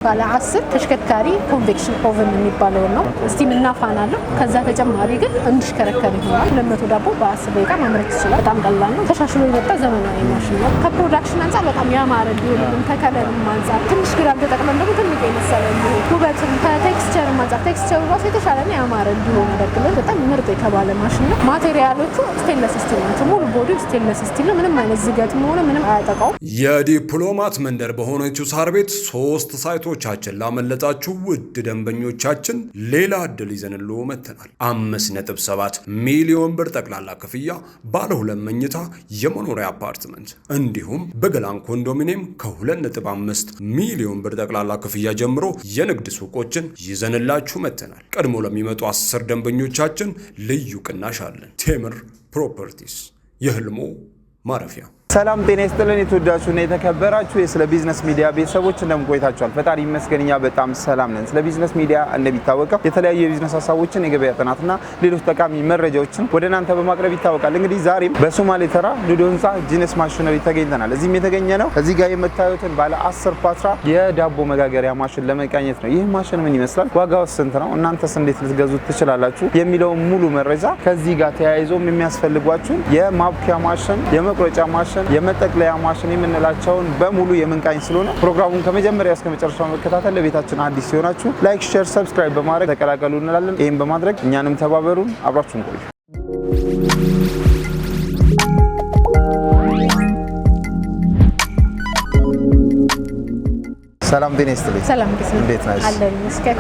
ባለ 10 ተሽከርካሪ ኮንቬክሽን ኦቨን የሚባለው ነው። ስቲም እና ፋን አለው። ከዛ ተጨማሪ ግን እንዲሽከረከር ይሆናል። 200 ዳቦ በ10 ደቂቃ ማምረት ይችላል። በጣም ቀላል ነው። ተሻሽሎ የመጣ ዘመናዊ ማሽን ነው። ከፕሮዳክሽን አንፃር በጣም ያማረ ቢሆንም ከከለርም አንፃር ትንሽ ግራም ተጠቅመን ደግሞ ትልቅ የመሰለ ውበትም ከቴክስቸርም አንፃር ቴክስቸሩ ራሱ የተሻለ ነው ያማረ እንዲሆን ያደርግልን በጣም ምርጥ የተባለ ማሽን ነው። ማቴሪያሎቹ ስቴንለስ ስቲል ናቸው። ሙሉ ቦዲው ስቴንለስ ስቲል ነው። ምንም አይነት ዝገትም ሆነ ምንም አያጠቃው። የዲፕሎማት መንደር በሆነችው ሳር ቤት 3 ሳይቶቻችን ላመለጣችሁ ውድ ደንበኞቻችን ሌላ እድል ይዘንልዎ መተናል። 5.7 ሚሊዮን ብር ጠቅላላ ክፍያ ባለ 2 መኝታ የመኖሪያ አፓርትመንት እንዲሁም በገላን ኮንዶሚኒየም ከ2.5 ሚሊዮን ብር ጠቅላላ ክፍያ ጀምሮ የንግድ ሱቆችን ይዘንላችሁ መተናል። ቀድሞ ለሚመጡ 10 ደንበኞቻችን ልዩ ቅናሽ አለን። ቴምር ፕሮፐርቲስ የህልሞ ማረፊያ። ሰላም ጤና ይስጥልን። የተወዳችሁና የተከበራችሁ የስለ ቢዝነስ ሚዲያ ቤተሰቦች እንደምን ቆይታችኋል? ፈጣሪ ይመስገን እኛ በጣም ሰላም ነን። ስለ ቢዝነስ ሚዲያ እንደሚታወቀው የተለያዩ የቢዝነስ ሀሳቦችን፣ የገበያ ጥናትና ሌሎች ጠቃሚ መረጃዎችን ወደ እናንተ በማቅረብ ይታወቃል። እንግዲህ ዛሬም በሶማሌ ተራ ሉዶ ህንፃ ጂነስ ማሽነሪ ተገኝተናል። እዚህም የተገኘ ነው እዚህ ጋር የምታዩትን ባለ 10 ፓትራ የዳቦ መጋገሪያ ማሽን ለመቃኘት ነው። ይህ ማሽን ምን ይመስላል፣ ዋጋው ስንት ነው፣ እናንተስ እንዴት ልትገዙት ትችላላችሁ የሚለውን ሙሉ መረጃ ከዚህ ጋር ተያይዞም የሚያስፈልጓችሁን የማብኪያ ማሽን፣ የመቁረጫ ማሽን፣ የመጠቅለያ ማሽን የምንላቸውን በሙሉ የምንቃኝ ስለሆነ ፕሮግራሙን ከመጀመሪያ እስከ መጨረሻው መከታተል፣ ለቤታችን አዲስ ሲሆናችሁ ላይክ፣ ሼር፣ ሰብስክራይብ በማድረግ ተቀላቀሉ እንላለን። ይሄን በማድረግ እኛንም ተባበሩን፣ አብራችሁን ቆዩ። ሰላም ጤና ይስጥልኝ። ሰላም እንዴት ነሽ?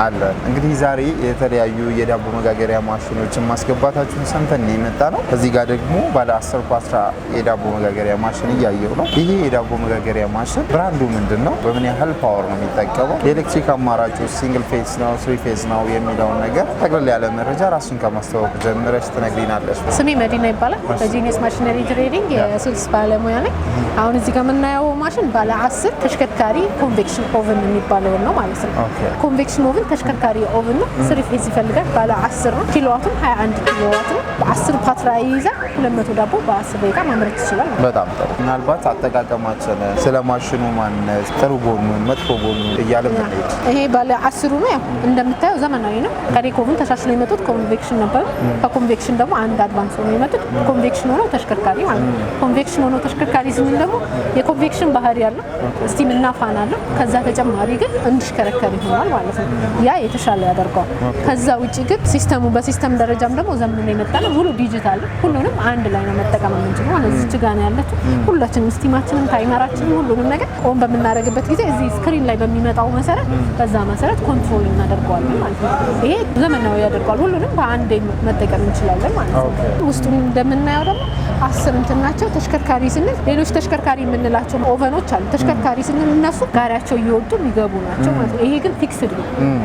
አለን። እንግዲህ ዛሬ የተለያዩ የዳቦ መጋገሪያ ማሽኖችን ማስገባታችሁን ሰምተን የመጣ ነው። እዚህ ጋር ደግሞ ባለ 10 ፓትራ የዳቦ መጋገሪያ ማሽን እያየሁ ነው። ይሄ የዳቦ መጋገሪያ ማሽን ብራንዱ ምንድን ነው? በምን ያህል ፓወር ነው የሚጠቀመው? የኤሌክትሪክ አማራጩ ሲንግል ፌዝ ነው 3 ፌዝ ነው የሚለውን ነገር ጠቅለል ያለ መረጃ ራሱን ከማስተዋወቅ ጀምረሽ ትነግሪናለሽ። ስሜ መዲና ይባላል። በጂነስ ማሽነሪ ትሬዲንግ የሴልስ ባለሙያ ነኝ። አሁን እዚህ ጋር የምናየው ማሽን ባለ 10 ተሽከርካሪ ኮንቬክሽን ኦቨን የሚባለው ነው ማለት ነው። ኮንቬክሽን ኦቨን ተሽከርካሪ ኦቨን ነው። 3 ፌዝ ይፈልጋል። ባለ 10 ነው። ኪሎዋቱም 21 ኪሎዋት ነው። በ10 ፓትራ ይይዛል። 200 ዳቦ በ10 ደቂቃ ማምረት ይችላል። በጣም ጥሩ። ምናልባት አጠቃቀማችን ስለ ማሽኑ ማንነት፣ ጥሩ ጎኑን፣ መጥፎ ጎኑን እያልን እንሄድ። ይሄ ባለ 10 ነው። ያው እንደምታየው ዘመናዊ ነው። ከዴክ ኦቨን ተሻሽሎ የመጡት ኮንቬክሽን ነበር። ከኮንቬክሽን ደግሞ አንድ አድቫንስ ነው የመጡት። ኮንቬክሽን ሆኖ ተሽከርካሪ ማለት ነው። ኮንቬክሽን ሆኖ ተሽከርካሪ ስንል ደግሞ የኮንቬክሽን ባህሪ ያለው ስቲም እና ፋን አለው። ከዛ ተጨማሪ ግን እንዲሽከረከር ይሆናል ማለት ነው። ያ የተሻለ ያደርገዋል። ከዛ ውጪ ግን ሲስተሙ በሲስተም ደረጃም ደግሞ ዘመኑ የመጣ ነው። ሙሉ ዲጂታል ሁሉንም አንድ ላይ ነው መጠቀም የምንችለው ማለት እዚህ ጋር ነው ያለችው። ሁላችንም ስቲማችንን ታይመራችንን ሁሉንም ነገር ኦን በምናደርግበት ጊዜ እዚህ ስክሪን ላይ በሚመጣው መሰረት በዛ መሰረት ኮንትሮል እናደርገዋለን ማለት ነው። ይሄ ዘመናዊ ያደርገዋል። ሁሉንም በአንዴ መጠቀም እንችላለን ማለት ነው። ውስጡን እንደምናየው ደግሞ 10 እንትን ናቸው። ተሽከርካሪ ስንል ሌሎች ተሽከርካሪ የምንላቸው ኦቨኖች አሉ። ተሽከርካሪ ስንል እነሱ ጋሪያቸው እየወጡ የሚገቡ ናቸው ማለት ነው። ይሄ ግን ፊክስድ ነው።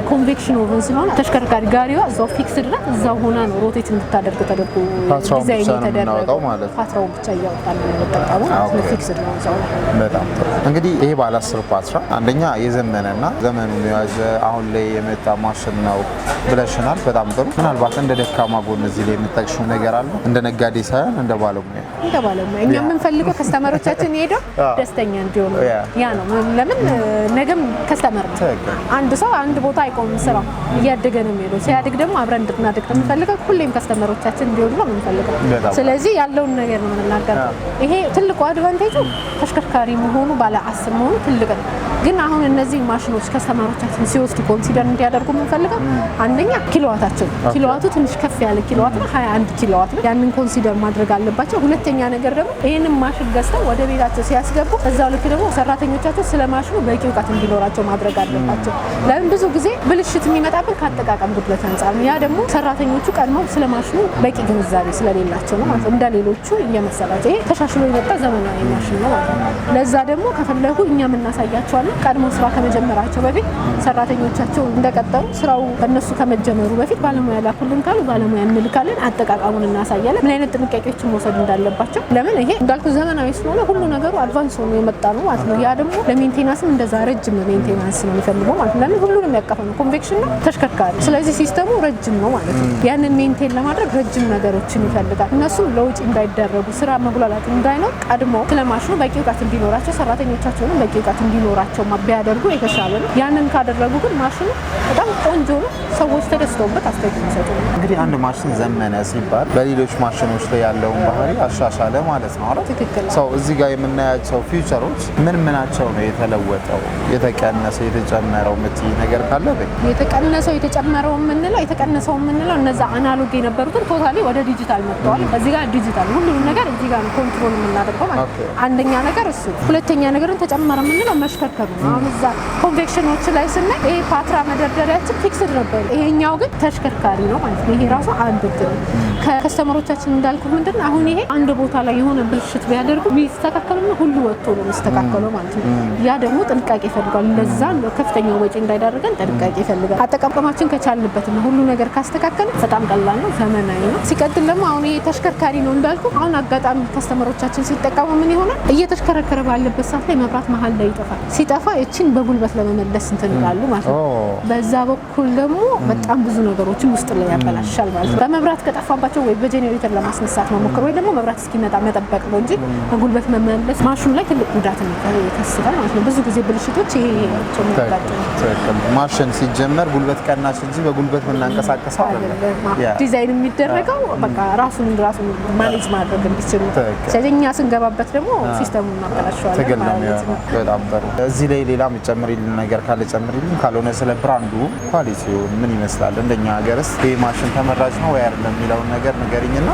ኮንቬክሽን ኦቨን ስለሆነ ተሽከርካሪ ጋሪዋ እዛው ፊክስድ ናት። እዛው ሆና ነው ሮቴት እንድታደርግ ተደርጎ ዲዛይን የተደረገው ማለት ነው። ፓትራው ብቻ እያወጣን ነው የምንጠቀመው ማለት ነው። ፊክስድ ነው እዛው። በጣም ጥሩ። እንግዲህ ይሄ ባለ 10 ፓትራ አንደኛ የዘመነና ዘመኑን የያዘ አሁን ላይ የመጣ ማሽን ነው ብለሽናል። በጣም ጥሩ። ምናልባት እንደ ደካማ ጎን እዚህ ላይ የምትጠቅሽው ነገር አለ? እንደ ነጋዴ ሳይሆን እንደ ባለሙያ እኛ የምንፈልገው ከስተመሮቻችን ሄደው ደስተኛ እንዲሆኑ ያ ነው። ለምን ነገም ከስተመር ነው። አንድ ሰው አንድ ቦታ አይቆምም። ስራው እያደገ ነው የሚሄደው። ሲያድግ ደግሞ አብረን እንድናድግ ነው የምንፈልገው። ሁሌም ከስተመሮቻችን እንዲሆኑ ነው የምንፈልገው። ስለዚህ ያለውን ነገር ነው የምንናገረው። ይሄ ትልቁ አድቫንቴጁ ተሽከርካሪ መሆኑ ባለ 10 መሆኑ ትልቅ ነው። ግን አሁን እነዚህ ማሽኖች ከስተመሮቻችን ሲወስዱ ኮንሲደር እንዲያደርጉ የምንፈልገው አንደኛ ኪሎዋታቸው ኪሎዋቱ ትንሽ ከፍ ያለ ኪሎዋት ነው። 21 ኪሎዋት ነው። ያንን ኮንሲደር ማድረግ አለባቸው። ሁለተኛ ነገር ደግሞ ይሄንን ማሽን ገዝተው ወደ ቤታቸው ሲያስገቡ እዛው ልክ ደግሞ ሰራተኞቻቸው ስለ ማሽኑ በቂ እውቀት እንዲኖራቸው ማድረግ አለባቸው። ለምን ብዙ ጊዜ ብልሽት የሚመጣበት ከአጠቃቀም ጉድለት አንጻር ነው። ያ ደግሞ ሰራተኞቹ ቀድመው ስለ ማሽኑ በቂ ግንዛቤ ስለሌላቸው ነው ማለት እንደሌሎቹ እየመሰላቸው። ይሄ ተሻሽሎ የመጣ ዘመናዊ ማሽን ነው ማለት ነው። ለዛ ደግሞ ከፈለጉ እኛም እናሳያቸዋለን። ቀድሞ ስራ ከመጀመራቸው በፊት ሰራተኞቻቸው እንደቀጠሉ ስራው በእነሱ ከመጀመሩ በፊት ባለሙያ ላኩልን ካሉ ባለሙያ እንልካለን። አጠቃቀሙን እናሳያለን። ምን አይነት ጥንቃቄዎችን መውሰድ እንዳለባቸው። ለምን ይሄ እንዳልኩ ዘመናዊ ስለሆነ ሁሉ ነገሩ አድቫንስ ሆኖ የመጣ ነው ማለት ነው። ያ ደግሞ ለሜንቴናንስም እንደዛ ረጅም ሜንቴናንስ ነው የሚፈልገው ማለት ነው። ለምን ሁሉንም ያቀፈ ነው። ኮንቬክሽን ነው ተሽከርካሪ። ስለዚህ ሲስተሙ ረጅም ነው ማለት ነው። ያንን ሜንቴን ለማድረግ ረጅም ነገሮችን ይፈልጋል። እነሱ ለውጭ እንዳይደረጉ ስራ መጉላላት እንዳይኖር ቀድሞ ስለማሽኑ በቂ እውቀት እንዲኖራቸው ሰራተኞቻቸውንም በቂ እውቀት እንዲኖራቸው ቢያደርጉ የተሻለ ነው። ያንን ካደረጉ ግን ማሽኑ በጣም ቆንጆ ነው። ሰዎች ተደስተውበት አስተያየት የሚሰጡ ነው። እንግዲህ አንድ ማሽን ዘመነ ሲባል በሌሎች ማሽኖች ላይ ያለውን ባህሪ አሻሻለ ማለት ነው አይደል? ትክክል። ሰው እዚህ ጋር የምናያቸው ፊውቸሮች ምን ምናቸው ነው የተለወጠው? የተቀነሰ የተጨመረው ምትይ ነገር ካለ የተጨመረው የምንለው እነዛ አናሎግ የነበሩትን ቶታሊ ወደ ዲጂታል መጥተዋል። እዚህ ጋር ዲጂታል ሁሉንም ነገር እዚህ ጋር ኮንትሮል የምናደርገው ማለት ነው። አንደኛ ነገር እሱ። ሁለተኛ ነገርን ተጨመረ የምንለው መሽከርከሩ ነው። አሁን እዛ ኮንቬክሽኖች ላይ ስናይ ይሄ ፓትራ መደርደሪያችን ፊክስድ ነበር። ይሄኛው ግን ተሽከርካሪ ነው ማለት ነው። ይሄ ራሱ አንድ እንትን ከከስተመሮቻችን እንዳልኩት ምንድን ነው አሁን ይሄ አንድ ቦታ ላይ የሆነ ብልሽት ቢያደርጉ የሚስተካከሉና ሁሉ ወጥቶ ነው የሚስተካከለው ማለት ነው። ያ ደግሞ ጥንቃቄ ይፈልጋል። ለዛ ከፍተኛ ወጪ እንዳይዳርገን ጥንቃቄ ይፈልጋል። አጠቃቀማችን ከቻልንበት ነው ሁሉ ነገር ካስተካከለ በጣም ቀላል ነው፣ ዘመናዊ ነው። ሲቀጥል ደግሞ አሁን ይሄ ተሽከርካሪ ነው እንዳልኩ አሁን አጋጣሚ ከስተመሮቻችን ሲጠቀሙ ምን ይሆናል እየተሽከረከረ ባለበት ሰዓት ላይ መብራት መሀል ላይ ይጠፋል። ሲጠፋ እቺን በጉልበት ለመመለስ እንትን ይላሉ ማለት ነው። በዛ በኩል ደግሞ በጣም ብዙ ነገሮችን ውስጥ ላይ ያበላሻል ማለት ነው። በመብራት ከጠፋባቸው ወይ በጄኔሬተር ለማስነሳት መሞከር ወይ ደግሞ መብራት እስኪመጣ መጠበቅ ነው እንጂ በጉልበት መመለስ ማሽኑ ላይ ትልቅ ጉዳት ይከሰታል ማለት ነው። ብዙ ጊዜ ብልሽቶች ይሄ ማሽን ሲጀመር ጉልበት ቀናሽ እንጂ በጉልበት ምናንቀሳቀሰው አይደለም። ዲዛይን የሚደረገው በቃ ራሱን ማኔጅ ማድረግ እንዲችሉ። ስለዚህ እኛ ስንገባበት ደግሞ ሲስተሙን እናበላሸዋለን ማለት ነው። በጣም ጥሩ። እዚህ ላይ ሌላ የምትጨምሪልን ነገር ካለ ጨምሪልን፣ ካልሆነ ስለ ብራንዱ ኳሊቲው ምን ይመስላል እንደኛ ሀገርስ ይሄ ማሽን ተመራጭ ነው ወይ አይደለም የሚለውን ነገር ንገሪኝና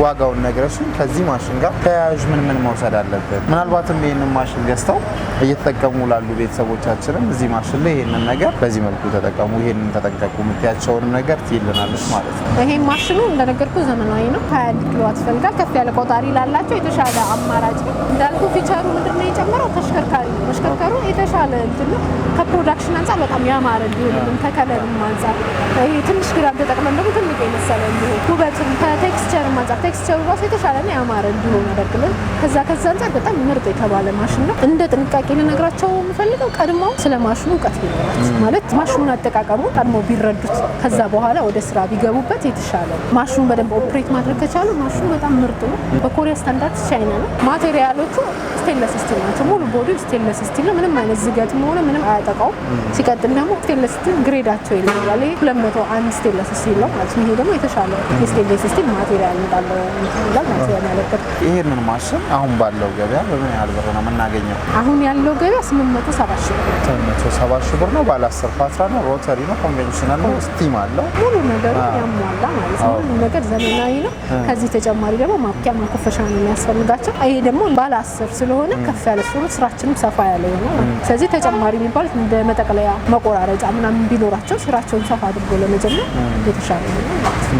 ዋጋውን ነግረሽኝ ከዚህ ማሽን ጋር ተያያዥ ምን መውሰድ አለብን። ምናልባትም ይሄንን ማሽን ገዝተው እየተጠቀሙ ላሉ ቤተሰቦቻችንም እዚህ ማሽን ላይ ይሄንን ነገር በዚህ መልኩ ተጠቀሙ፣ ይሄንን ተጠንቀቁ የምትያቸውንም ነገር ትይልናለች ማለት ነው። ይሄ ማሽኑ እንደነገርኩ ዘመናዊ ነው። 20 ኪሎዋት ይፈልጋል። ከፍ ያለ ቆጣሪ ላላቸው የተሻለ አማራጭ ነው። እንዳልኩ ፊቸሩ ምንድነው የጨመረው? ተሽከርካሪ ነው። ተሽከርካሪ የተሻለ እንትን ነው። ከፕሮዳክሽን አንፃር በጣም ያማረ እንዲሆን ከከለርም አንፃር ይሄ ትንሽ ግራም ተጠቅመን ደግሞ ትልቅ የመሰለ እንዲሆን ውበትም ከቴክስቸርም አንፃር ቴክስቸሩ ራሱ የተሻለና ያማረ እንዲሆን ያደርግልን። ከዛ አንፃር በጣም ምርጥ የተባለ ማሽን ነው። እንደ ጥንቃቄ ልነግራቸው የምፈልገው ቀድሞ ስለ ማሽኑ እውቀት ቢኖራቸው ማለት ማሽኑን አጠቃቀሙ ቀድሞ ቢረዱት ከዛ በኋላ ወደ ስራ ቢገቡበት የተሻለ ነው። ማሽኑን በደንብ ኦፕሬት ማድረግ ከቻሉ ማሽኑ በጣም ምርጥ ነው። በኮሪያ ስታንዳርድ ቻይና ነው። ማቴሪያሎቹ ስቴንለስ ስቲል ናቸው። ሙሉ ቦዲው ስቴንለስ ስቲል ነው። ምንም አይነት ዝገትም ሆነ ምንም አያጠቃውም። ሲቀጥል ደግሞ ስቴንለስ ስቲል ግሬዳቸው ይለያል። 201 ስቴንለስ ስቲል ነው ማለት ነው። ይሄ ደግሞ የተሻለ የስቴንለስ ስቲል ማቴሪያል እንዳለው ይላል ማለት ያመለክታል። ይሄንን ማሽን አሁን ባለው ገበያ በምን ያህል ብር ነው የምናገኘው? አሁን ያለው ገበያ 870 ሺህ ብር። 870 ሺህ ብር ነው። ባለ 10 ፓትራ ነው። ሮተሪ ነው። ኮንቬንሽናል ነው። ስቲም አለው። ሙሉ ነገር ያሟላ ማለት ነው። ሙሉ ነገር ዘመናዊ ነው። ከዚህ ተጨማሪ ደግሞ ማብቂያ ማኮፈሻ ነው የሚያስፈልጋቸው። ይሄ ደግሞ ባለ 10 ስለሆነ ከፍ ያለ ስለሆነ ስራችንም ሰፋ ያለ ነው። ስለዚህ ተጨማሪ የሚባሉት እንደ መጠቅለያ መቆራረጫ ምናምን ቢኖራቸው ስራቸውን ሰፋ አድርጎ ለመጀመር የተሻለ ነው።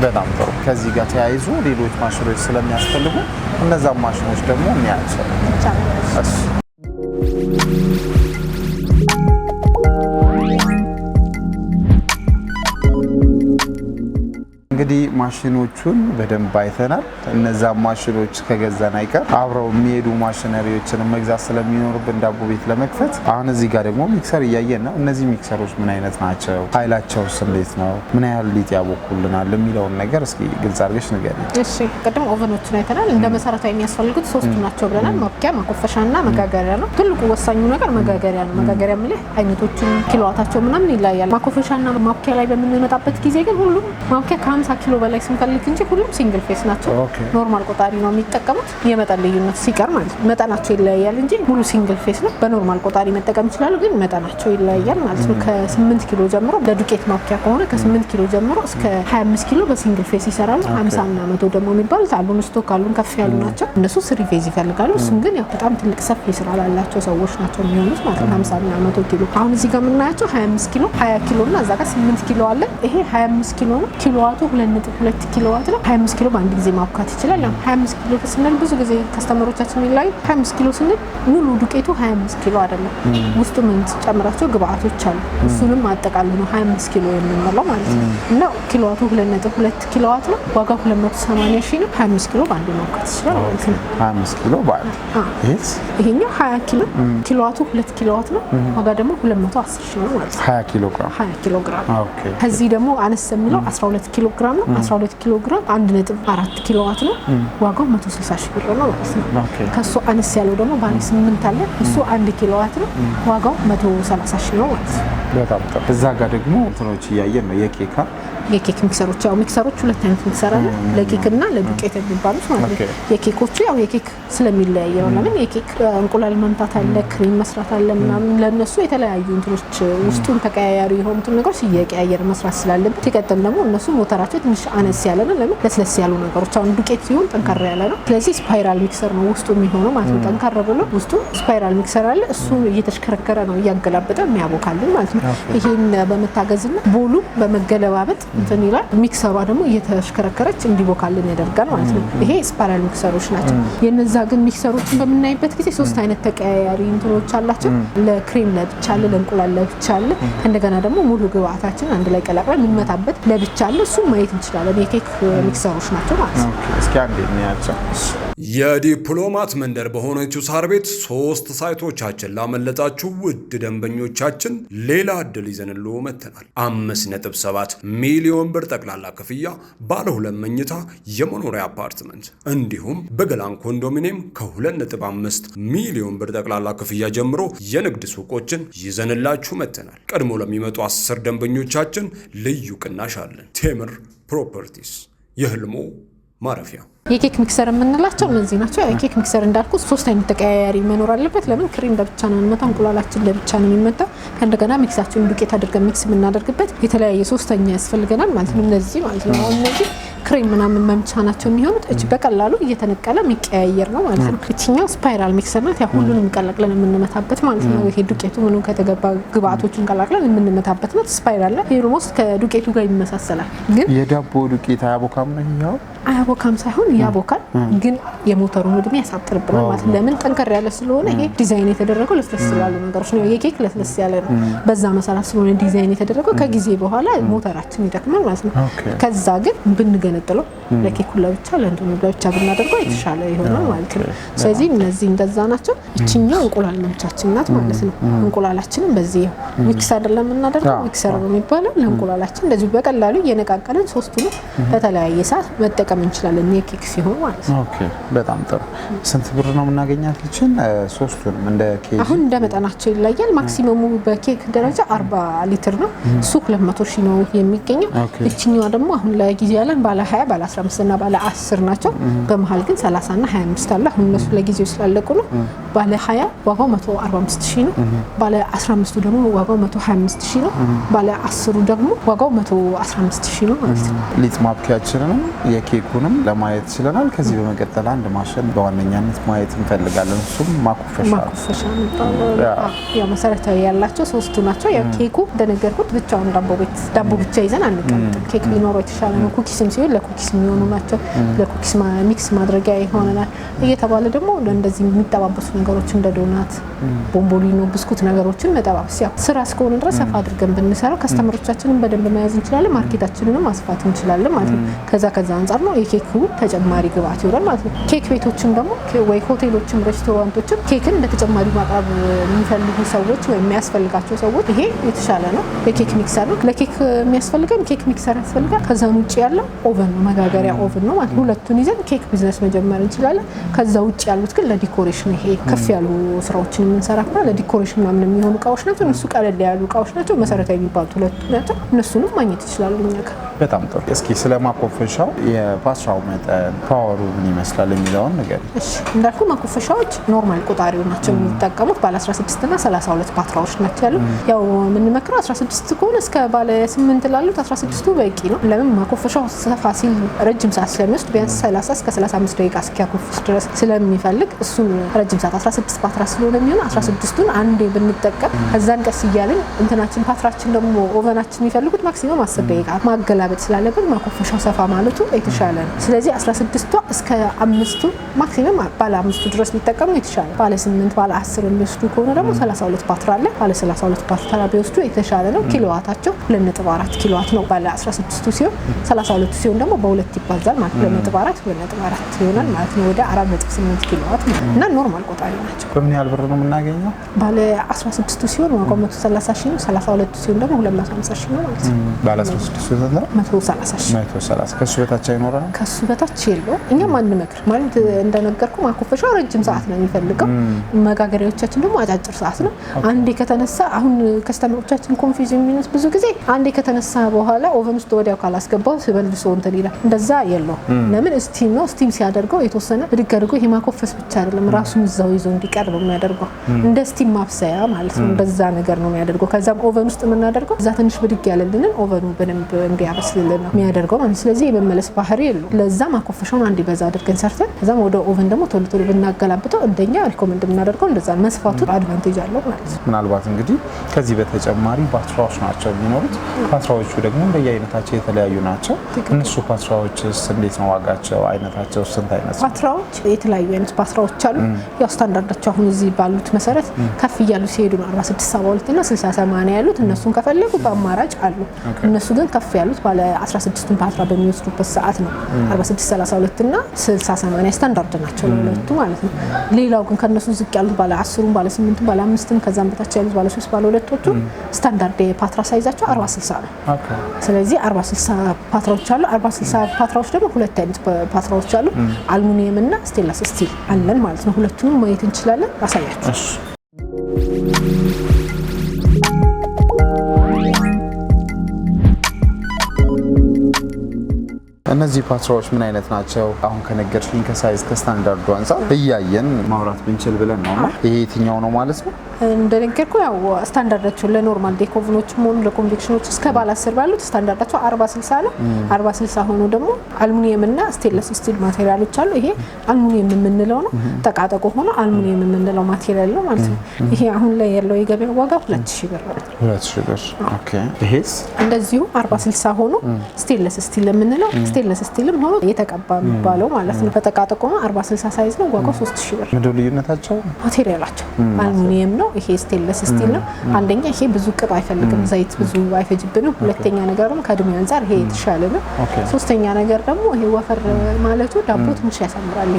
በጣም ጥሩ። ከዚህ ጋር ተያይዞ ሌሎች ማሽኖች ስለሚያስፈልጉ እነዛም ማሽኖች ደግሞ እናያቸው። እንግዲህ ማሽኖቹን በደንብ አይተናል። እነዛ ማሽኖች ከገዛን አይቀር አብረው የሚሄዱ ማሽነሪዎችን መግዛት ስለሚኖርብን ዳቦ ቤት ለመክፈት አሁን እዚህ ጋር ደግሞ ሚክሰር እያየን ነው። እነዚህ ሚክሰሮች ምን አይነት ናቸው? ኃይላቸውስ እንዴት ነው? ምን ያህል ሊጥ ያቦኩልናል የሚለውን ነገር እስኪ ግልጽ አድርገሽ ንገሪኝ። እሺ፣ ቅድም ኦቨኖችን አይተናል። እንደ መሰረታዊ የሚያስፈልጉት ሶስቱ ናቸው ብለናል። ማብቂያ፣ ማኮፈሻና መጋገሪያ ነው። ትልቁ ወሳኙ ነገር መጋገሪያ ነው። መጋገሪያ ማለት አይነቶቹን ኪሎዋታቸው ምናምን ይለያያል። ማኮፈሻና ማብቂያ ላይ በምንመጣበት ጊዜ ግን ሁሉም ማብቂያ ከ50 ኪሎ በላይ ስንፈልግ እንጂ ሁሉም ሲንግል ፌስ ናቸው። ኖርማል ቆጣሪ ነው የሚጠቀሙት። የመጠን ልዩነት ሲቀር ማለት ነው። መጠናቸው ይለያያል እንጂ ሙሉ ሲንግል ፌስ ነው። በኖርማል ቆጣሪ መጠቀም ይችላሉ፣ ግን መጠናቸው ይለያያል ማለት ነው። ከ8 ኪሎ ጀምሮ ለዱቄት ማብቂያ ከሆነ ከ8 ኪሎ ጀምሮ እስከ 25 ኪሎ በሲንግል ፌስ ይሰራሉ። 50 እና 100 ደግሞ የሚባሉት አሉን፣ ስቶክ አሉን፣ ከፍ ያሉ ናቸው። እነሱ 3 ፌዝ ይፈልጋሉ። እሱም ግን ያው በጣም ትልቅ ሰፊ ስራ ላላቸው ሰዎች ናቸው የሚሆኑት ማለት ነው። 50 እና 100 ኪሎ። አሁን እዚህ ጋር የምናያቸው 25 ኪሎ፣ 20 ኪሎ እና እዛ ጋር 8 ኪሎ አለ። ይሄ 25 ኪሎ ነው። ኪሎዋቱ 2.2 ኪሎዋት ነው። 25 ኪሎ በአንድ ጊዜ ማብካት ይችላል። 25 ኪሎ ስንል ብዙ ጊዜ ከስተመሮቻችን ላይ 25 ኪሎ ስንል ሙሉ ዱቄቱ 25 ኪሎ አይደለም። ውስጡ ምን ጨምራቸው ግብአቶች አሉ። እሱንም አጠቃሉ ነው 25 ኪሎ የምንለው ማለት ነው። እና ኪሎዋቱ 2.2 ኪሎዋት ነው። ዋጋው 280 ሺህ ነው። 25 ኪሎ በአንድ ማብካት ይችላል ማለት ነው። 25 ኪሎ በአንድ ይሄኛው 20 ኪሎ ኪሎዋቱ 2 ኪሎዋት ነው። ዋጋ ደግሞ 210 ሺህ ነው ማለት ነው። 20 ኪሎ ግራም 20 ኪሎ ግራም። ከዚህ ደግሞ አነስ የሚለው 12 ኪሎ ግራም ግራም ነው 12 ኪሎ ግራም 1.4 ኪሎዋት ነው ዋጋው 160 ሺህ ብር ነው ማለት ነው ከሱ አነስ ያለው ደግሞ ባለ 8 አለ እሱ 1 ኪሎዋት ነው ዋጋው 130 ሺህ ነው ማለት ነው በጣም ጥሩ እዛ ጋር ደግሞ እንትኖች ያያየን ነው የኬክ ሚክሰሮች ያው ሚክሰሮች ሁለት አይነት ሚክሰር አለ ለኬክ እና ለዱቄት የሚባሉት ማለት ነው የኬኮቹ ያው የኬክ ስለሚለያይ ነው ለምን የኬክ እንቁላል መምታት አለ ክሬም መስራት አለ ምናምን ለነሱ የተለያዩ እንትኖች ውስጡን ተቀያያሪ የሆኑት ነገሮች እየቀያየር መስራት ስላለበት ሲቀጥል ደግሞ እነሱ ሞተራቸው ትንሽ አነስ ያለ ነው ለምን ለስለስ ያሉ ነገሮች አሁን ዱቄት ሲሆን ጠንካራ ያለ ነው ስለዚህ ስፓይራል ሚክሰር ነው ውስጡ የሚሆነው ማለት ነው ጠንካራ ብሎ ውስጡ ስፓይራል ሚክሰር አለ እሱ እየተሽከረከረ ነው እያገላበጠ የሚያቦካልን ማለት ነው ይሄን በመታገዝና ቦሉ በመገለባበጥ እንትን ይላል ሚክሰሯ ደግሞ እየተሽከረከረች እንዲቦካልን ያደርጋል ማለት ነው ይሄ ስፓይራል ሚክሰሮች ናቸው የነዛ ግን ሚክሰሮችን በመናይበት ጊዜ ሶስት አይነት ተቀያያሪ እንትኖች አላቸው ለክሬም ለብቻ አለ ለእንቁላል ለብቻ አለ እንደገና ደግሞ ሙሉ ግብአታችን አንድ ላይ ቀላቅለን እንመታበት ለብቻ አለ እሱ ማየት እንችላለን የኬክ ሚክሰሮች ናቸው ማለት ነው እስኪ አንዴ እንያቸው የዲፕሎማት መንደር በሆነችው ሳር ቤት 3 ሳይቶቻችን ላመለጣችሁ ውድ ደንበኞቻችን ሌላ እድል ይዘንልዎ መተናል 5.7 ሚሊዮን ብር ጠቅላላ ክፍያ ባለ 2 መኝታ የመኖሪያ አፓርትመንት እንዲሁም በገላን ኮንዶሚኒየም ከ2.5 ሚሊዮን ብር ጠቅላላ ክፍያ ጀምሮ የንግድ ሱቆችን ይዘንላችሁ መተናል ቀድሞ ለሚመጡ 10 ደንበኞቻችን ልዩ ቅናሽ አለን ቴምር ፕሮፐርቲስ የህልሞ ማረፊያ የኬክ ሚክሰር የምንላቸው እነዚህ ናቸው የኬክ ሚክሰር እንዳልኩት 3 አይነት ተቀያያሪ መኖር አለበት ለምን ክሬም ለብቻ ነው የሚመጣው እንቁላላችን ለብቻ ነው የሚመጣው እንደገና ሚክሳችን ዱቄት አድርገን ሚክስ የምናደርግበት የተለያየ ሶስተኛ ያስፈልገናል ማለት ነው እነዚህ ማለት ነው እነዚህ ክሬም ምናምን መምቻ ናቸው የሚሆኑት እቺ በቀላሉ እየተነቀለ የሚቀያየር ነው ማለት ነው እቺኛው ስፓይራል ሚክሰር ናት ያ ሁሉንም ቀላቅለን የምንመታበት ማለት ነው ይሄ ዱቄቱ ምኑን ከተገባ ግብአቶችን ቀላቅለን የምንመታበት ነው ስፓይራል ላይ ኦልሞስት ከዱቄቱ ጋር ይመሳሰላል ግን የዳቦ ዱቄት አያቦካም ነው ያው አያቦካም ሳይሆን ያቦካል ግን የሞተሩን እድሜ ያሳጥርብናል ማለት ለምን ጠንከር ያለ ስለሆነ ይሄ ዲዛይን የተደረገው ለስለስ ያሉ ነገሮች ነው የኬክ ለስለስ ያለ ነው በዛ መሰረት ስለሆነ ዲዛይን የተደረገው ከጊዜ በኋላ ሞተራችን ይደክማል ማለት ነው ከዛ ግን ብንገነጥለው ለኬኩ ለብቻ ለእንደኑ ለብቻ ብናደርገው የተሻለ ይሆናል ማለት ነው ስለዚህ እነዚህ እንደዛ ናቸው እቺኛው እንቁላል መምቻችን ናት ማለት ነው እንቁላላችንን በዚህ ሚክስ አይደለም እናደርገው ሚክሰር ነው የሚባለው ለእንቁላላችን እንደዚህ በቀላሉ እየነቃቀልን ሶስቱን በተለያየ ሰዓት መጠቀም እንችላለን የኬክ ሲሆን ማለት ነው ኦኬ በጣም ጥሩ ስንት ብር ነው የምናገኛት እቺን ሶስቱንም እንደ ኬክ አሁን እንደ መጠናቸው ይለያል ማክሲመሙ በኬክ ደረጃ 40 ሊትር ነው እሱ 200 ሺህ ነው የሚገኘው እቺኛዋ ደግሞ አሁን ለጊዜ ያለን ባለ 20 ባለ 15 እና ባለ 10 ናቸው በመሃል ግን 30 እና 25 አለ አሁን እነሱ ለጊዜው ስላለቁ ነው ባለ 20 ዋጋው 145 ሺህ ነው ባለ 15 ደግሞ ዋጋው 125 ሺህ ነው ባለ 10 ደግሞ ዋጋው 115 ሺህ ነው ማለት ነው ሊጥ ማብኪያችንን የኬኩንም ለማየት ይችላል ከዚህ በመቀጠል አንድ ማሽን በዋነኛነት ማየት እንፈልጋለን እሱም ማኮፈሻ ያ መሰረታዊ ያላቸው ሶስቱ ናቸው ያ ኬኩ እንደነገርኩት ብቻውን ዳቦ ብቻ ይዘን አንቀመጥም ኬክ ቢኖረው የተሻለ ነው ኩኪስም ሲሆን ለኩኪስ የሚሆኑ ናቸው ለኩኪስ ሚክስ ማድረጊያ ይሆናል እየተባለ ደግሞ እንደዚህ የሚጠባበሱ ነገሮች እንደ ዶናት ቦምቦሊኖ ብስኩት ነገሮችን መጠባበስ ያው ስራ እስከሆነ ድረስ ሰፋ አድርገን ብንሰራው ከስተመሮቻችንን በደንብ መያዝ እንችላለን ማርኬታችንንም ማስፋት እንችላለን ማለት ነው ከዛ አንፃር ነው የኬኩ ተጨማሪ ግብአት ይወራል ማለት ነው ኬክ ቤቶችም ደግሞ ወይ ሆቴሎችም ሬስቶራንቶችም ኬክን በተጨማሪ ማቅረብ የሚፈልጉ ሰዎች ወይ የሚያስፈልጋቸው ሰዎች ይሄ የተሻለ ነው የኬክ ሚክሰር ነው ለኬክ የሚያስፈልገን ኬክ ሚክሰር ያስፈልጋል ከዛን ውጪ ያለው ኦቨን ነው መጋገሪያ ኦቨን ነው ማለት ሁለቱን ይዘን ኬክ ቢዝነስ መጀመር እንችላለን ከዛ ውጪ ያሉት ግን ለዲኮሬሽን ይሄ ከፍ ያሉ ስራዎችን የምንሰራና ለዲኮሬሽን ምናምን የሚሆኑ እቃዎች ናቸው እነሱ ቀለል ያሉ እቃዎች ናቸው መሰረታዊ የሚባሉት ሁለቱ ናቸው እነሱንም ማግኘት ይችላሉ እኛ ጋር በጣም ጥሩ እስኪ ስለማኮፈሻው የፓትራው መጠን ፓወሩ ምን ይመስላል የሚለውን ነገር እሺ እንዳልኩ ማኮፈሻዎች ኖርማል ቆጣሪው ናቸው የሚጠቀሙት ባለ 16 እና 32 ፓትራዎች ናቸው ያሉ ያው የምንመክረው 16 ከሆነ እስከ ባለ 8 ላሉት 16ቱ በቂ ነው ለምን ማኮፈሻው ሰፋ ሲል ረጅም ሰዓት ስለሚወስድ ቢያንስ 30 እስከ 35 ደቂቃ እስኪያኮፍስ ድረስ ስለሚፈልግ እሱን ረጅም ሰዓት 16 ፓትራ ስለሆነ የሚሆን 16ቱን አንዴ ብንጠቀም ከዛን ቀስ እያልን እንትናችን ፓትራችን ደግሞ ኦቨናችን የሚፈልጉት ማክሲመም 10 ደቂቃ ማገላበጥ ስላለብን ማኮፈሻው ሰፋ ማለቱ የተሻለ የተሻለ ነው። ስለዚህ 16ቷ እስከ 5ቱ ማክሲመም ባለ 5ቱ ድረስ ቢጠቀሙ የተሻለ፣ ባለ 8 ባለ 10 የሚወስዱ ከሆነ ደግሞ 32 ባትሪ አለ። ባለ 32 ባትሪ ቢወስዱ የተሻለ ነው። ኪሎዋታቸው 2.4 ኪሎዋት ነው ባለ 16ቱ ሲሆን 32ቱ ሲሆን ደግሞ በሁለት ይባዛል ማለት 2.4 ይሆናል ማለት ነው። ወደ 4.8 ኪሎዋት እና ኖርማል ቆጣሪ ናቸው። በምን ያህል ብር ነው የምናገኘው? ባለ 16ቱ ሲሆን ዋጋው 130 ሺህ ነው። 32ቱ ሲሆን ደግሞ 250 ሺህ ነው ማለት ነው። ባለ 16ቱ ሲሆን 130 ሺህ። ከሱ በታች አይኖርም? ከሱ በታች የለውም። እኛም አንመክር ማለት እንደነገርኩ ማኮፈሻው ረጅም ሰዓት ነው የሚፈልገው። መጋገሪያዎቻችን ደግሞ አጫጭር ሰዓት ነው። አንዴ ከተነሳ አሁን ከስተመሮቻችን ኮንፊውዝ የሚሆኑት ብዙ ጊዜ አንዴ ከተነሳ በኋላ ኦቨን ውስጥ ወዲያው ካላስገባው መልሶ እንትን ይላል። እንደዛ የለውም። ለምን ስቲም ነው። ስቲም ሲያደርገው የተወሰነ ብድግ አድርጎ ይሄ ማኮፈስ ብቻ አይደለም ራሱን እዛው ይዞ እንዲቀርብ የሚያደርገው እንደ ስቲም ማብሰያ ማለት ነው። እንደዛ ነገር ነው የሚያደርገው። ከዛም ኦቨን ውስጥ የምናደርገው እዛ ትንሽ ብድግ ያለልንን ኦቨኑ በደንብ እንዲያበስልልን ነው የሚያደርገው ማለት። ስለዚህ የመመለስ ባህሪ የለውም። ለዛ ማኮፈሻውን አንዴ በዛ አድርገን ሰርተን ከዛም ወደ ኦቨን ደግሞ ቶሎ ቶሎ ብናገላብጠው እንደኛ ሪኮመንድ የምናደርገው እንደዛ መስፋቱ አድቫንቴጅ አለው ማለት ነው። ምናልባት እንግዲህ ከዚህ በተጨማሪ ባትሪዎች ናቸው የሚኖሩት። ባትሪዎቹ ደግሞ እንደየአይነታቸው የተለያዩ ናቸው። እነሱ ባትሪዎችስ እንዴት ነው ዋጋቸው? አይነታቸው ስንት አይነት ባትሪዎች? የተለያዩ አይነት ባትሪዎች አሉ። ያው ስታንዳርዳቸው አሁን እዚህ ባሉት መሰረት ከፍ እያሉ ሲሄዱ ነው 4672 እና 6080 ያሉት። እነሱን ከፈለጉ በአማራጭ አሉ። እነሱ ግን ከፍ ያሉት ባለ 16ቱን ባትሪ በሚወስዱበት ሰዓት ነው 4632 እና 6080 ስታንዳርድ ናቸው ለሁለቱ ማለት ነው። ሌላው ግን ከነሱ ዝቅ ያሉት ባለ 10ን ባለ 8ን ባለ 5ን ከዛም በታች ያሉት ባለ 3 ባለ 2ቶቹ ስታንዳርድ የፓትራ ሳይዛቸው 4060 ነው። ስለዚህ 4060 ፓትራዎች አሉ። 4060 ፓትራዎች ደግሞ ሁለት አይነት ፓትራዎች አሉ። አሉሚኒየም እና ስቴንለስ ስቲል አለን ማለት ነው። ሁለቱንም ማየት እንችላለን። አሳያችሁ። እነዚህ ፓትራዎች ምን አይነት ናቸው? አሁን ከነገርሽኝ ከሳይዝ ከስታንዳርዱ አንፃር እያየን ማውራት ብንችል ብለን ነው። ይሄ የትኛው ነው ማለት ነው? እንደነገርኩ ያው ስታንዳርዳቸው ለኖርማል ዴኮቭኖችም ሆኑ ለኮንቬክሽኖች እስከ ባለ 10 ባሉት ስታንዳርዳቸው 4060 ነው። 4060 ሆኖ ደግሞ አሉሚኒየም እና ስቴንለስ ስቲል ማቴሪያሎች አሉ። ይሄ አሉሚኒየም የምንለው ነው። ጠቃጠቆ ሆኖ አሉሚኒየም የምንለው ማቴሪያል ነው ማለት ነው። ይሄ አሁን ላይ ያለው የገበያ ዋጋ 2000 ብር ነው። 2000 ብር። ኦኬ። ይሄስ እንደዚሁ 4060 ሆኖ ስቴንለስ ስቲል የምንለው ስቴንለስ ስቲልም ሆኖ የተቀባ የሚባለው ማለት ነው። በጠቃጠቆ 4060 ሳይዝ ነው። ዋጋው 3000 ብር። ምንድነው ልዩነታቸው? ማቴሪያላቸው አሉሚኒየም ነው። ይሄ ስቴንለስ ስቲል ነው። አንደኛ ይሄ ብዙ ቅብ አይፈልግም፣ ዘይት ብዙ አይፈጅብንም። ሁለተኛ ነገር ደግሞ ከእድሜ አንፃር ይሄ የተሻለ ነው። ሶስተኛ ነገር ደግሞ ይሄ ወፈር ማለቱ ዳቦ ትንሽ ያሳምራል።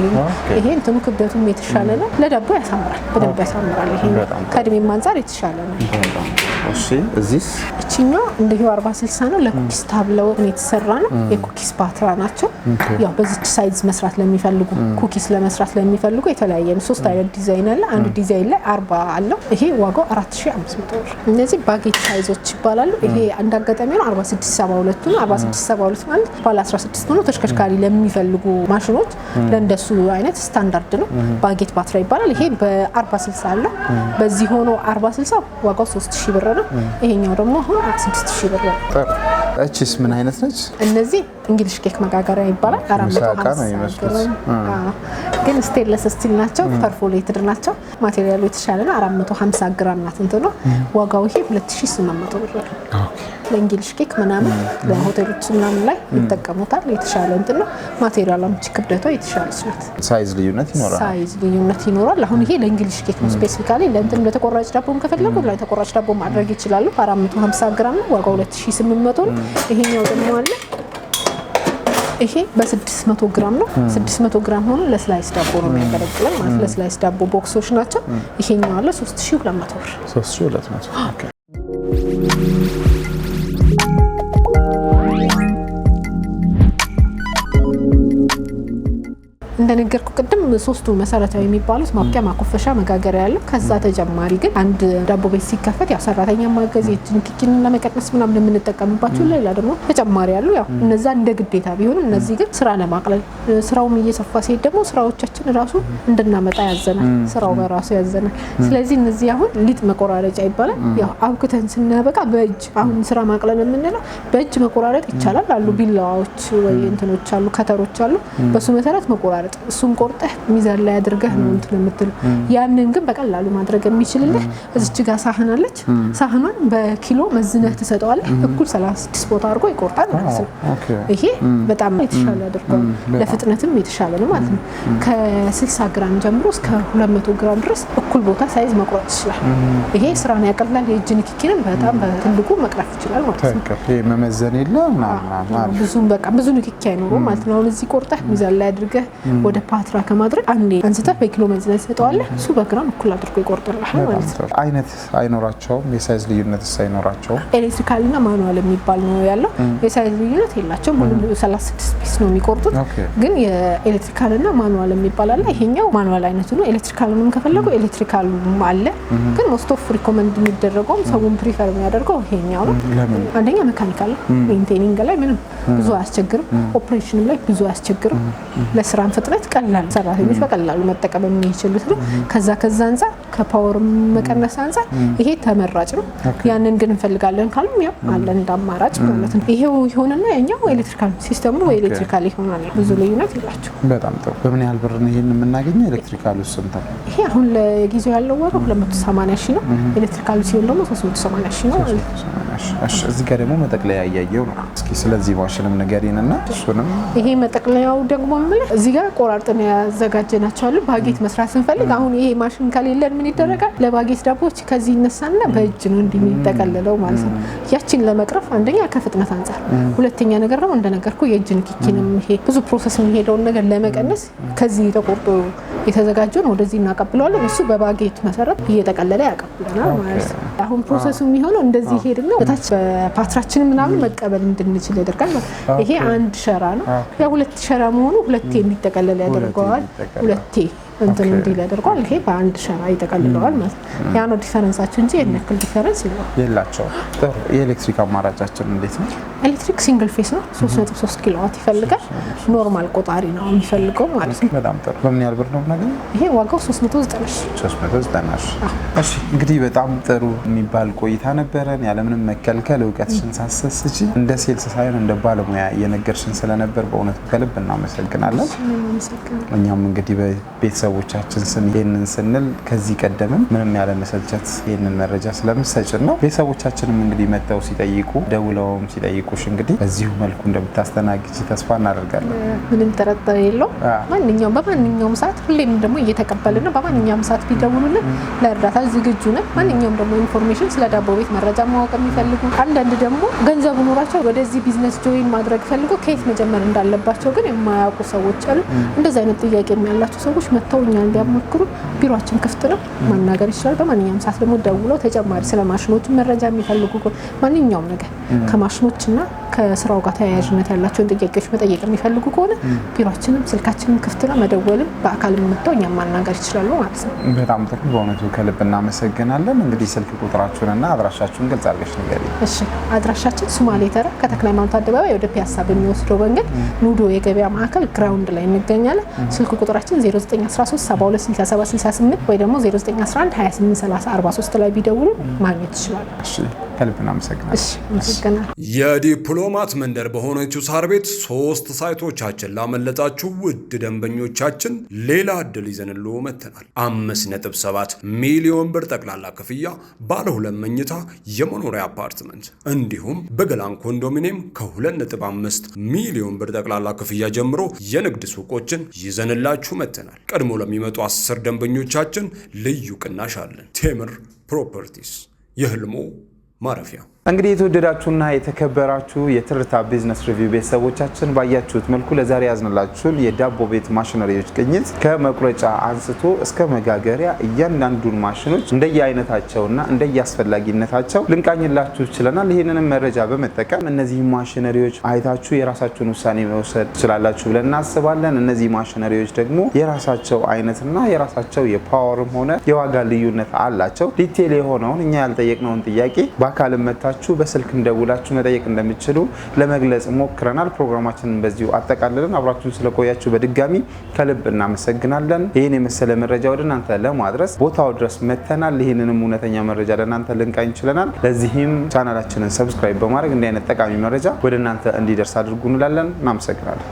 ይሄ እንትኑ ክብደቱም የተሻለ ነው። ለዳቦ ያሳምራል፣ በደንብ ያሳምራል። ይሄ ከእድሜም አንፃር የተሻለ ነው። እሺ። እዚህስ እቺኛው እንደው 4060 ነው። ለኩኪስ ታብለው የተሰራ ነው። የኩኪስ ፓትራ ናቸው። ያው በዚች ሳይዝ መስራት ለሚፈልጉ ኩኪስ ለመስራት ለሚፈልጉ የተለያየ ነው። 3 አይነት ዲዛይን አለ። አንድ ዲዛይን ላይ 40 አለው። ይሄ ዋጋው 4500 ብር። እነዚህ ባጌት ሳይዞች ይባላሉ። ይሄ አንድ አጋጣሚ ነው 4672 ነው። 4672 ማለት ባለ 16 ነው። ተሽከርካሪ ለሚፈልጉ ማሽኖች ለእንደሱ አይነት ስታንዳርድ ነው። ባጌት ባትራ ይባላል። ይሄ በ4060 አለ። በዚህ ሆኖ 4060 ዋጋው 3000 ብር ነው። ይሄኛው ደግሞ አሁን 6000 ብር ነው። እቺስ ምን አይነት ነች? እነዚህ እንግሊሽ ኬክ መጋገሪያ ይባላል። 450 ግን ስቴንለስ ስቲል ናቸው። ፐርፎሌትድ ናቸው። ማቴሪያሉ የተሻለ ነው። 450 ግራም ናት እንትኑ። ዋጋው ይሄ 2800 ብር ነው። ለእንግሊሽ ኬክ ምናምን ለሆቴሎች ምናምን ላይ ይጠቀሙታል። የተሻለ እንትን ነው። ማቴሪያሉም ክብደቷ የተሻለች ናት። ሳይዝ ልዩነት ይኖራል። ሳይዝ ልዩነት ይኖራል። አሁን ይሄ ለእንግሊሽ ኬክ ነው ስፔሲፊካሊ። ለእንትን ለተቆራጭ ዳቦም ከፈለጉ ለተቆራጭ ዳቦ ማድረግ ይችላሉ። 450 ግራም ነው። ዋጋው 2800 ነው። ይሄኛው ደግሞ አለ። ይሄ በ600 ግራም ነው። 600 ግራም ሆኖ ለስላይስ ዳቦ ነው የሚያገለግለው ማለት ለስላይስ ዳቦ ቦክሶች ናቸው። ይሄኛው አለ 3200 ብር። 3200 ኦኬ። እንደነገርኩ ቅድም ሶስቱ መሰረታዊ የሚባሉት ማብቂያ፣ ማኮፈሻ፣ መጋገሪያ ያለው። ከዛ ተጨማሪ ግን አንድ ዳቦ ቤት ሲከፈት ያው ሰራተኛ ማገዝ የኪችን ለመቀነስ ምናምን የምንጠቀምባቸው ሌላ ደግሞ ተጨማሪ ያሉ ያው እነዛ እንደ ግዴታ ቢሆንም እነዚህ ግን ስራ ለማቅለል ስራውም እየሰፋ ሲሄድ ደግሞ ስራዎቻችን ራሱ እንድናመጣ ያዘናል። ስራው በራሱ ያዘናል። ስለዚህ እነዚህ አሁን ሊጥ መቆራረጫ ይባላል። ያው አብክተን ስናበቃ በእጅ አሁን ስራ ማቅለል የምንለው በእጅ መቆራረጥ ይቻላል። አሉ ቢላዋዎች ወይ እንትኖች አሉ፣ ከተሮች አሉ። በሱ መሰረት መቆራረጥ እሱን ቆርጠህ ሚዛን ላይ አድርገህ ነው እንትን የምትለው። ያንን ግን በቀላሉ ማድረግ የሚችልልህ እዚች ጋር ሳህን አለች። ሳህኗን በኪሎ መዝነህ ትሰጠዋለህ። እኩል 36 ቦታ አድርጎ ይቆርጣል ማለት ነው። ይሄ በጣም የተሻለ አድርጓል። ለፍጥነትም የተሻለ ነው ማለት ነው። ከ60 ግራም ጀምሮ እስከ 200 ግራም ድረስ እኩል ቦታ ሳይዝ መቁረጥ ይችላል። ይሄ ስራን ያቀላል። የእጅ ንክኪንም በጣም በትልቁ መቅረፍ ይችላል ማለት ነው። ይሄ መመዘን የለም ብዙ ንክኪ አይኖርም ማለት ነው። አሁን እዚህ ቆርጠህ ሚዛን ላይ አድርገህ ወደ ፓትራ ከማድረግ አንዴ አንስተህ በኪሎ መዝነህ ትሰጠዋለህ። እሱ በግራም እኩል አድርጎ ይቆርጥልሃል ማለት ነው። አይነት አይኖራቸውም፣ የሳይዝ ልዩነትስ አይኖራቸውም። ኤሌክትሪካልና ማኑዋል የሚባል ነው ያለው። የሳይዝ ልዩነት የላቸውም። ሁሉም 36 ፒስ ነው የሚቆርጡት። ግን የኤሌክትሪካልና ማኑዋል የሚባል አለ። ይሄኛው ማኑዋል አይነቱ ነው። ኤሌክትሪካሉንም ከፈለጉ ኤሌክትሪካሉም አለ። ግን ሞስት ኦፍ ሪኮመንድ የሚደረገው ሰውን ፕሪፈር የሚያደርገው ይሄኛው ነው። አንደኛ ሜካኒካል ሜንቴኒንግ ላይ ምንም ብዙ አያስቸግርም። ኦፕሬሽንም ላይ ብዙ አያስቸግርም። ለስራም ፍጥነት ቀላል፣ ሰራተኞች በቀላሉ መጠቀም የሚችሉት ነው። ከዛ አንፃር ከፓወር መቀነስ አንፃር ይሄ ተመራጭ ነው። ያንን ግን እንፈልጋለን ካልም ያው አለን እንዳማራጭ ማለት ነው። ይሄው ይሆንና ያኛው ኤሌክትሪካል ሲስተሙ ነው ኤሌክትሪካል ይሆናል። ብዙ ልዩነት የላቸው። በጣም ጥሩ። በምን ያህል ብር ነው ይሄን የምናገኘው? ኤሌክትሪካሉ ስንት ነው? ይሄ አሁን ለጊዜው ያለው ዋጋ 280 ሺህ ነው። ኤሌክትሪካሉ ሲሆን ደግሞ 380 ሺህ ነው ማለት ነው። እሺ፣ እዚህ ጋር ደግሞ መጠቅለያ ያያየው ነው። እስኪ ስለዚህ ማሽንም ንገሪንና እሱንም። ይሄ መጠቅለያው ደግሞ ማለት እዚህ ጋር ቆራርጠን ያዘጋጀናቸው አሉ። ባጌት መስራት ስንፈልግ አሁን ይሄ ማሽን ከሌለን ምን ይደረጋል? ለባጌት ዳቦች ከዚህ ይነሳና በእጅ ነው እንደሚጠቀለለው ማለት ነው። ያቺን ለመቅረፍ አንደኛ ከፍጥነት አንፃር፣ ሁለተኛ ነገር ደግሞ እንደነገርኩ የእጅ ንክኪንም ይሄ ብዙ ፕሮሰስ የሚሄደውን ነገር ለመቀነስ ከዚህ ተቆርጦ የተዘጋጀውን ወደዚህ እናቀብለዋለን። እሱ በባጌት መሰረት እየተቀለለ ያቀብለናል ማለት ነው። አሁን ፕሮሰሱ የሚሆነው እንደዚህ ሄድና በታች በፓትራችን ምናምን መቀበል እንድንችል ያደርጋል። ይሄ አንድ ሸራ ነው። ያ ሁለት ሸራ መሆኑ ሁለቴ እንዲጠቀለል ያደርገዋል። ሁለቴ እንትን እንዲል ያደርገዋል። ይሄ በአንድ ሸራ ይጠቀልለዋል ማለት ነው። ያ ነው ዲፈረንሳቸው እንጂ የነክል ዲፈረንስ የላቸውም። ጥሩ። የኤሌክትሪክ አማራጫችን እንዴት ነው? ኤሌክትሪክ ሲንግል ፌስ ነው። 3.3 ኪሎዋት ይፈልጋል። ኖርማል ቆጣሪ ነው የሚፈልገው ማለት ነው። በጣም ጥሩ። በምን ያህል ብር ነው የምናገኘው? ይሄ ዋጋው 390 ሺህ። እሺ፣ እንግዲህ በጣም ጥሩ የሚባል ቆይታ ነበረን። ያለምንም መከልከል እውቀትሽን ሳሰስቺ እንደ ሴልስ ሳይሆን እንደ ባለሙያ እየነገርሽን ስለነበር በእውነቱ ከልብ እናመሰግናለን። እኛም እንግዲህ ቤተሰቦቻችን ይሄንን ስንል ከዚህ ቀደምም ምንም ያለ መሰልቸት ይሄንን መረጃ ስለምሰጭን ነው። ቤተሰቦቻችንም እንግዲህ መተው ሲጠይቁ ደውለውም ሲጠይቁሽ እንግዲህ በዚሁ መልኩ እንደምታስተናግጂ ተስፋ እናደርጋለን። ምንም ጥርጥር የለውም። በማንኛውም ሰዓት ሁሌም ደግሞ እየተቀበልን ነው። በማንኛውም ሰዓት ቢደውሉልን ለእርዳታ ዝግጁ ነን። ማንኛውም ደግሞ ኢንፎርሜሽን ስለ ዳቦ ቤት መረጃ ማወቅ የሚፈልጉ አንዳንድ ደግሞ ገንዘቡ ኖራቸው ወደዚህ ቢዝነስ ጆይን ማድረግ ፈልጉ ከየት መጀመር እንዳለባቸው ግን የማያውቁ ሰዎች አሉ። እንደዚህ አይነት ጥያቄ ያላቸው ሰዎች መተው እኛ እንዲያማክሩ ቢሮአችን ክፍት ነው፣ ማናገር ይችላል። በማንኛውም ሰዓት ደግሞ ደውለው ተጨማሪ ስለ ማሽኖች መረጃ የሚፈልጉ ማንኛውም ነገር ከማሽኖችና ከስራው ጋር ተያያዥነት ያላቸውን ጥያቄዎች መጠየቅ የሚፈልጉ ከሆነ ቢሮአችንም ስልካችንም ክፍት ነው። መደወልም በአካልም መተው እኛም ማናገር ይችላሉ ማለት ነው። በጣም ጥሩ። በእውነቱ ከልብ እናመሰግናለን። እንግዲህ ስልክ ቁጥራችሁንና አድራሻችሁን ግልጽ አድርገሽ ንገሪኝ። እሺ፣ አድራሻችን ሱማሌ ተራ ከተክለ ሃይማኖት አደባባይ ወደ ፒያሳ በሚወስደው መንገድ ኑዶ የገበያ ማዕከል ግራውንድ ላይ እንገኛለን። ስልክ ቁጥራችን 0913 726768 ወይ ደግሞ 0911 283043 ላይ ቢደውሉ ማግኘት ይችላሉ። እሺ፣ ከልብ እናመሰግናለን። የዲፕሎማት መንደር በሆነችው ሳር ቤት 3 ሳይቶቻችን ላመለጣችሁ ውድ ደንበኞቻችን ሌላ እድል ይዘንልዎ መጥተናል። 5.7 ሚሊዮን ብር ጠቅላላ ክፍያ ባለ 2 መኝታ የመኖሪያ አፓርትመንት እንዲሁም በገላን ኮንዶሚኒየም ከ2.5 ሚሊዮን ብር ጠቅላላ ክፍያ ጀምሮ የንግድ ሱቆችን ይዘንላችሁ መጥተናል። ቀድሞ ለሚመጡ 10 ደንበኞቻችን ልዩ ቅናሽ አለን። ቴምር ፕሮፐርቲስ የህልሞ ማረፊያ። እንግዲህ የተወደዳችሁና የተከበራችሁ የትርታ ቢዝነስ ሪቪው ቤተሰቦቻችን ባያችሁት መልኩ ለዛሬ ያዝንላችሁን የዳቦ ቤት ማሽነሪዎች ቅኝት ከመቁረጫ አንስቶ እስከ መጋገሪያ እያንዳንዱን ማሽኖች እንደየአይነታቸውና እንደየአስፈላጊነታቸው ልንቃኝላችሁ ችለናል። ይህንንም መረጃ በመጠቀም እነዚህ ማሽነሪዎች አይታችሁ የራሳችሁን ውሳኔ መውሰድ ትችላላችሁ ብለን እናስባለን። እነዚህ ማሽነሪዎች ደግሞ የራሳቸው አይነትና የራሳቸው የፓወርም ሆነ የዋጋ ልዩነት አላቸው። ዲቴል የሆነውን እኛ ያልጠየቅነውን ጥያቄ በአካልም መታችሁ በስልክም ደውላችሁ መጠየቅ እንደምትችሉ ለመግለጽ ሞክረናል። ፕሮግራማችንን በዚሁ አጠቃልለን አብራችሁን ስለቆያችሁ በድጋሚ ከልብ እናመሰግናለን። ይህን የመሰለ መረጃ ወደ እናንተ ለማድረስ ቦታው ድረስ መተናል። ይህንንም እውነተኛ መረጃ ለእናንተ ልንቃኝ ችለናል። ለዚህም ቻናላችንን ሰብስክራይብ በማድረግ እንዲህ አይነት ጠቃሚ መረጃ ወደ እናንተ እንዲደርስ አድርጉ እንላለን። እናመሰግናለን።